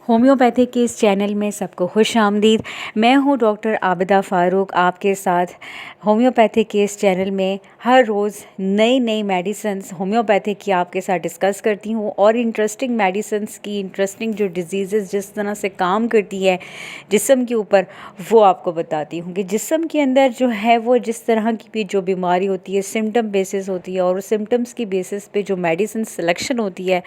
Homeopathy के इस channel में सबको खुश आमदीद। मैं हूँ डॉक्टर आबिदा फ़ारूक, आपके साथ होम्योपैथी के इस चैनल में हर रोज़ नई नई मेडिसिन्स होम्योपैथी की आपके साथ डिस्कस करती हूँ और इंटरेस्टिंग मेडिसिन्स की इंटरेस्टिंग जो डिजीज़ेस जिस तरह से काम करती है जिस्म के ऊपर, वो आपको बताती हूँ कि जिस्म के अंदर जो है वो जिस तरह की भी जो बीमारी होती है सिम्टम बेसिस होती है और सिम्टम्स की बेसिस पे जो मेडिसिन सिलेक्शन होती है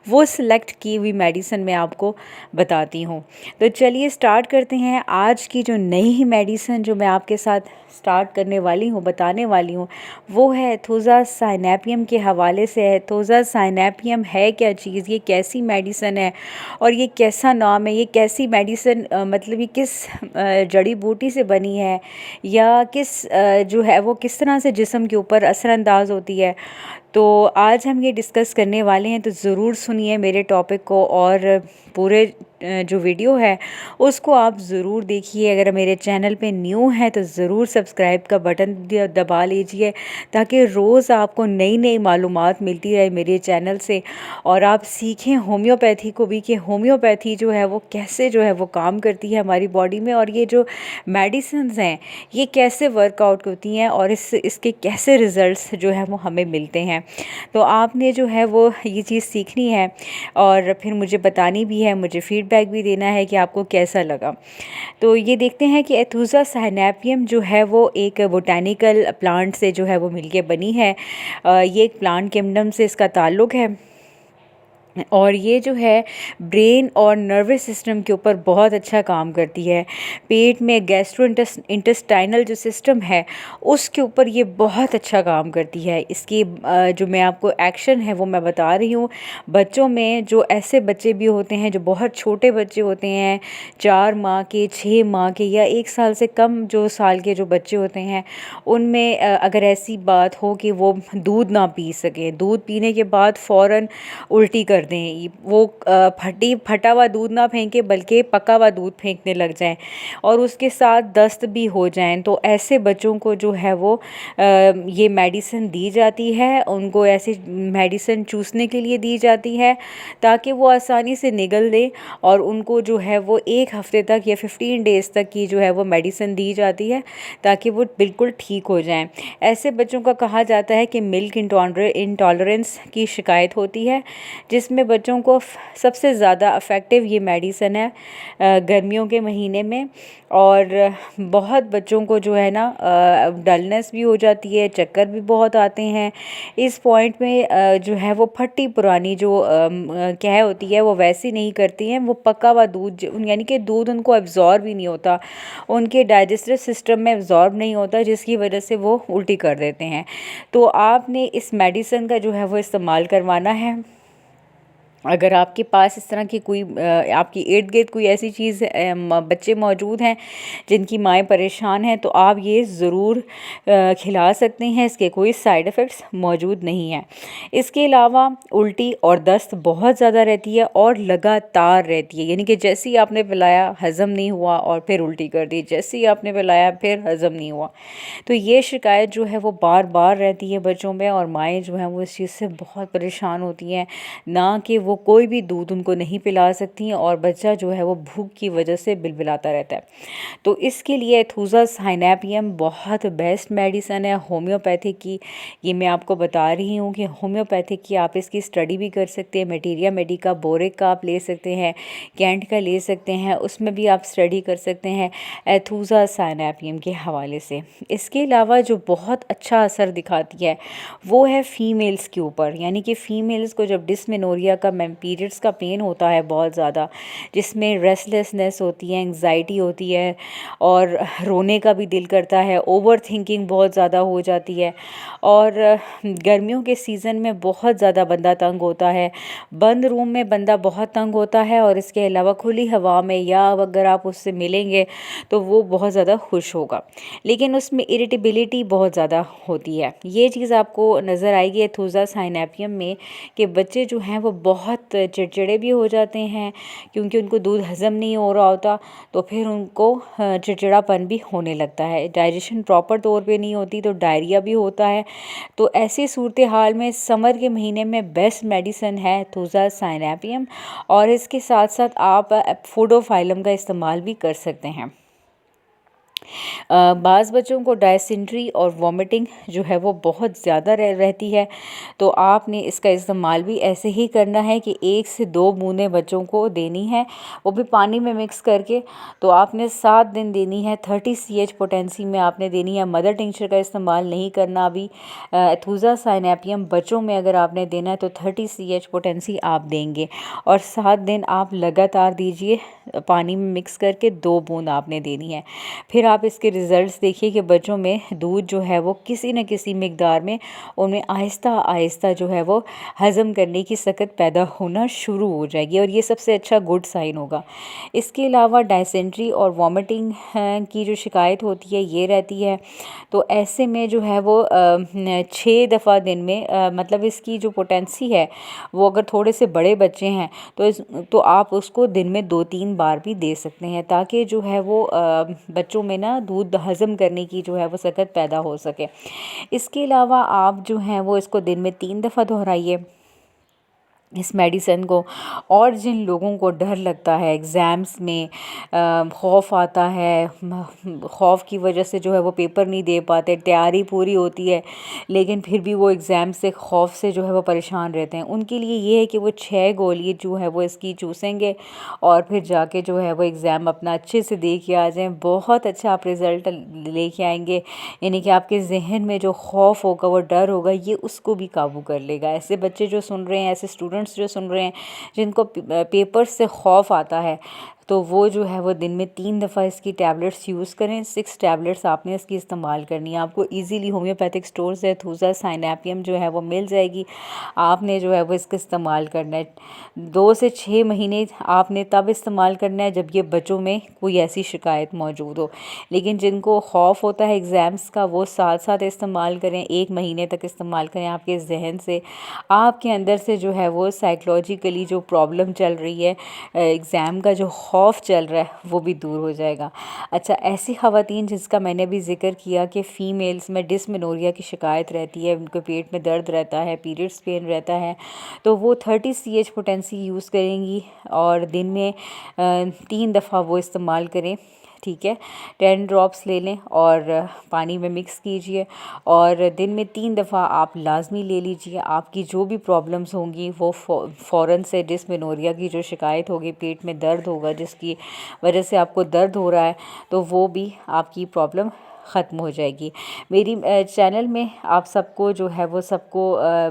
वो सिलेक्ट की हुई मेडिसिन मैं आपको बताती हूँ। तो चलिए स्टार्ट करते हैं। आज की जो नई ही मेडिसिन जो मैं आपके साथ स्टार्ट करने वाली हूँ, बताने वाली हूँ, वो है एथोज़ासाइनेपियम के हवाले से है। एथोज़ासाइनेपियम है क्या चीज़, ये कैसी मेडिसिन है और ये कैसा नाम है, ये कैसी मेडिसिन मतलब ये किस जड़ी बूटी से बनी है या किस जो है वो किस तरह से जिस्म के ऊपर असरअंदाज होती है। तो आज हम ये डिस्कस करने वाले हैं, तो ज़रूर सुनिए मेरे टॉपिक को और पूरे जो वीडियो है उसको आप ज़रूर देखिए। अगर मेरे चैनल पे न्यू है तो ज़रूर सब्सक्राइब का बटन दबा लीजिए ताकि रोज़ आपको नई नई मालूमात मिलती रहे मेरे चैनल से और आप सीखें होम्योपैथी को भी कि होम्योपैथी जो है वो कैसे जो है वो काम करती है हमारी बॉडी में और ये जो मेडिसिन्स हैं ये कैसे वर्कआउट होती हैं और इसके कैसे रिज़ल्ट्स जो है वो हमें मिलते हैं। तो आपने जो है वो ये चीज़ सीखनी है और फिर मुझे बतानी भी है, मुझे फीडबैक भी देना है कि आपको कैसा लगा। तो ये देखते हैं कि एथोज़ासाइनेपियम जो है वो एक बोटैनिकल प्लांट से जो है वो मिलके बनी है। ये एक प्लांट किंगडम से इसका ताल्लुक़ है और ये जो है ब्रेन और नर्वस सिस्टम के ऊपर बहुत अच्छा काम करती है। पेट में इंटेस्टाइनल जो सिस्टम है उसके ऊपर ये बहुत अच्छा काम करती है। इसकी जो मैं आपको एक्शन है वो मैं बता रही हूँ। बच्चों में जो ऐसे बच्चे भी होते हैं जो बहुत छोटे बच्चे होते हैं, 4 माह के, 6 माह के या 1 साल से कम जो साल के जो बच्चे होते हैं, उनमें अगर ऐसी बात हो कि वो दूध ना पी सकें, दूध पीने के बाद फ़ौरन उल्टी कर दें, वो फटा हुआ दूध ना फेंके बल्कि पका हुआ दूध फेंकने लग जाएं और उसके साथ दस्त भी हो जाएं, तो ऐसे बच्चों को जो है वो ये मेडिसिन दी जाती है। उनको ऐसी मेडिसिन चूसने के लिए दी जाती है ताकि वो आसानी से निगल दें और उनको जो है वो 1 हफ़्ते तक या 15 डेज़ तक की जो है वो मेडिसिन दी जाती है ताकि वो बिल्कुल ठीक हो जाएं। ऐसे बच्चों का कहा जाता है कि मिल्क इंटॉलरेंस की शिकायत होती है, जिसमें बच्चों को सबसे ज़्यादा अफेक्टिव ये मेडिसिन है गर्मियों के महीने में। और बहुत बच्चों को जो है ना डलनेस भी हो जाती है, चक्कर भी बहुत आते हैं। इस पॉइंट में जो है वो फटी पुरानी जो क्या होती है वो वैसी नहीं करती हैं, वो पका हुआ दूध यानी कि दूध उनको एब्जॉर्ब ही नहीं होता, उनके डाइजेस्टिव सिस्टम में एब्जॉर्ब नहीं होता, जिसकी वजह से वो उल्टी कर देते हैं। तो आपने इस मेडिसिन का जो है वो इस्तेमाल करवाना है। अगर आपके पास इस तरह की कोई आपकी इर्द गिर्द कोई ऐसी चीज़ बच्चे मौजूद हैं जिनकी माएँ परेशान हैं, तो आप ये ज़रूर खिला सकते हैं। इसके कोई साइड इफ़ेक्ट्स मौजूद नहीं हैं। इसके अलावा उल्टी और दस्त बहुत ज़्यादा रहती है और लगातार रहती है, यानी कि जैसे ही आपने पिलाया हज़म नहीं हुआ और फिर उल्टी कर दी, जैसे ही आपने पिलाया फिर हज़म नहीं हुआ। तो ये शिकायत जो है वो बार बार रहती है बच्चों में और माएँ जो हैं वो इस चीज़ से बहुत परेशान होती हैं, ना कि वो कोई भी दूध उनको नहीं पिला सकती हैं और बच्चा जो है वो भूख की वजह से बिलबिलाता रहता है। तो इसके लिए एथोज़ासाइनेपियम बहुत बेस्ट मेडिसिन है होम्योपैथी की। ये मैं आपको बता रही हूँ कि होम्योपैथी की आप इसकी स्टडी भी कर सकते हैं। मटीरिया मेडिका बोरिक का आप ले सकते हैं, कैंट का ले सकते हैं, उसमें भी आप स्टडी कर सकते हैं एथोज़ासाइनेपियम के हवाले से। इसके अलावा जो बहुत अच्छा असर दिखाती है वो है फ़ीमेल्स के ऊपर, यानी कि फ़ीमेल्स को जब डिस्मेनोरिया का पीरियड्स का पेन होता है बहुत ज़्यादा, जिसमें रेस्टलेसनेस होती है, एंग्जाइटी होती है और रोने का भी दिल करता है, ओवर थिंकिंग बहुत ज़्यादा हो जाती है और गर्मियों के सीज़न में बहुत ज़्यादा बंदा तंग होता है, बंद रूम में बंदा बहुत तंग होता है और इसके अलावा खुली हवा में या अगर आप उससे मिलेंगे तो वो बहुत ज़्यादा खुश होगा, लेकिन उसमें इरिटेबिलिटी बहुत ज़्यादा होती है। ये चीज़ आपको नज़र आएगी एथोज़ासाइनेपियम में कि बच्चे जो हैं वो बहुत बहुत चिड़चिड़े भी हो जाते हैं क्योंकि उनको दूध हज़म नहीं हो रहा होता, तो फिर उनको चिड़चिड़ापन भी होने लगता है, डाइजेशन प्रॉपर तौर पे नहीं होती तो डायरिया भी होता है। तो ऐसी सूरत हाल में समर के महीने में बेस्ट मेडिसिन है थूजा साइनेपियम, और इसके साथ साथ आप फूडोफाइलम का इस्तेमाल भी कर सकते हैं। बाज़ बच्चों को डायसेंट्री और वॉमिटिंग जो है वो बहुत ज़्यादा रहती है, तो आपने इसका इस्तेमाल भी ऐसे ही करना है कि 1 से 2 बूंदें बच्चों को देनी है, वो भी पानी में मिक्स करके। तो आपने 7 दिन देनी है, 30 CH पोटेंसी में आपने देनी है। मदर टिंचर का इस्तेमाल नहीं करना अभी। थूजा साइनेपियम बच्चों में अगर आपने देना है तो 30 CH पोटेंसी आप देंगे, और 7 दिन आप लगातार दीजिए, पानी में मिक्स करके 2 बूंद आपने देनी है। फिर आप इसके रिज़ल्ट्स देखिए कि बच्चों में दूध जो है वो किसी न किसी मिक़दार में उनमें आहिस्ता आहिस्ता जो है वो हज़म करने की सकत पैदा होना शुरू हो जाएगी, और ये सबसे अच्छा गुड साइन होगा। इसके अलावा डायसेंट्री और वॉमिटिंग की जो शिकायत होती है ये रहती है, तो ऐसे में जो है वो 6 दफ़ा दिन में मतलब इसकी जो पोटेंसी है वो अगर थोड़े से बड़े बच्चे हैं तो आप उसको दिन में 2-3 बार भी दे सकते हैं, ताकि जो है वो बच्चों में ना दूध हज़म करने की जो है वो सकत पैदा हो सके। इसके अलावा आप जो हैं वो इसको दिन में 3 दफ़ा दोहराइए इस मेडिसिन को। और जिन लोगों को डर लगता है एग्ज़ाम्स में, खौफ आता है, खौफ की वजह से जो है वो पेपर नहीं दे पाते, तैयारी पूरी होती है लेकिन फिर भी वो एग्ज़ाम से खौफ से जो है वो परेशान रहते हैं, उनके लिए ये है कि वो 6 गोली जो है वो इसकी चूसेंगे और फिर जाके जो है वो एग्ज़ाम अपना अच्छे से दे के आ जाएँ। बहुत अच्छा आप रिज़ल्ट लेके आएंगे, यानी कि आपके जहन में जो खौफ होगा, वो डर होगा, ये उसको भी काबू कर लेगा। ऐसे बच्चे जो सुन रहे हैं, ऐसे स्टूडेंट्स जो सुन रहे हैं जिनको पेपर से खौफ आता है, तो वो जो है वो दिन में 3 दफ़ा इसकी टैबलेट्स यूज़ करें। 6 टैबलेट्स आपने इसकी इस्तेमाल करनी है। आपको इजीली होम्योपैथिक स्टोर से थूजा साइनेपियम जो है वो मिल जाएगी। आपने जो है वो इसका इस्तेमाल करना है 2 से 6 महीने। आपने तब इस्तेमाल करना है जब ये बच्चों में कोई ऐसी शिकायत मौजूद हो, लेकिन जिनको खौफ होता है एग्ज़ाम्स का वो साथ साथ इस्तेमाल करें, 1 महीने तक इस्तेमाल करें। आपके जहन से, आपके अंदर से जो है वो साइकोलॉजिकली जो प्रॉब्लम चल रही है, एग्ज़ाम का जो खौफ चल रहा है, वो भी दूर हो जाएगा। अच्छा, ऐसी ख़वातीन जिसका मैंने भी ज़िक्र किया कि फ़ीमेल्स में डिस्मेनोरिया की शिकायत रहती है, उनके पेट में दर्द रहता है, पीरियड्स पेन रहता है, तो वो 30 CH पोटेंसी यूज़ करेंगी और दिन में 3 दफ़ा वो इस्तेमाल करें। ठीक है, 10 ड्रॉप्स ले लें और पानी में मिक्स कीजिए, और दिन में 3 दफ़ा आप लाजमी ले लीजिए। आपकी जो भी प्रॉब्लम्स होंगी वो फ़ौरन से, डिस्मेनोरिया की जो शिकायत होगी, पेट में दर्द होगा जिसकी वजह से आपको दर्द हो रहा है, तो वो भी आपकी प्रॉब्लम ख़त्म हो जाएगी। मेरी चैनल में आप सबको जो है वो सबको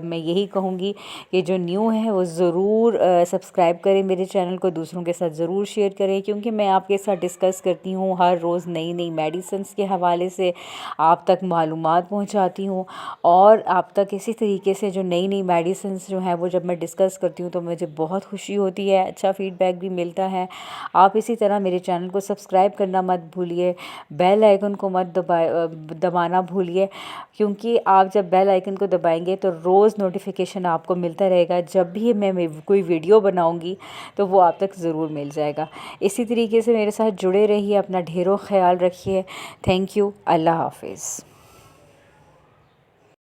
मैं यही कहूँगी कि जो न्यू है वो ज़रूर सब्सक्राइब करें मेरे चैनल को, दूसरों के साथ ज़रूर शेयर करें, क्योंकि मैं आपके साथ डिस्कस करती हूँ हर रोज़ नई नई मेडिसिन्स के हवाले से, आप तक मालूमात पहुँचाती हूँ। और आप तक इसी तरीके से जो नई नई मेडिसिन्स जो हैं वो जब मैं डिस्कस करती हूँ तो मुझे बहुत खुशी होती है, अच्छा फ़ीडबैक भी मिलता है। आप इसी तरह मेरे चैनल को सब्सक्राइब करना मत भूलिए, बेल आइकन को मत दबाना भूलिए, क्योंकि आप जब बेल आइकन को दबाएंगे तो रोज़ नोटिफिकेशन आपको मिलता रहेगा। जब भी मैं कोई वीडियो बनाऊंगी तो वो आप तक ज़रूर मिल जाएगा। इसी तरीके से मेरे साथ जुड़े रहिए, अपना ढेरों ख्याल रखिए। थैंक यू, अल्लाह हाफिज़।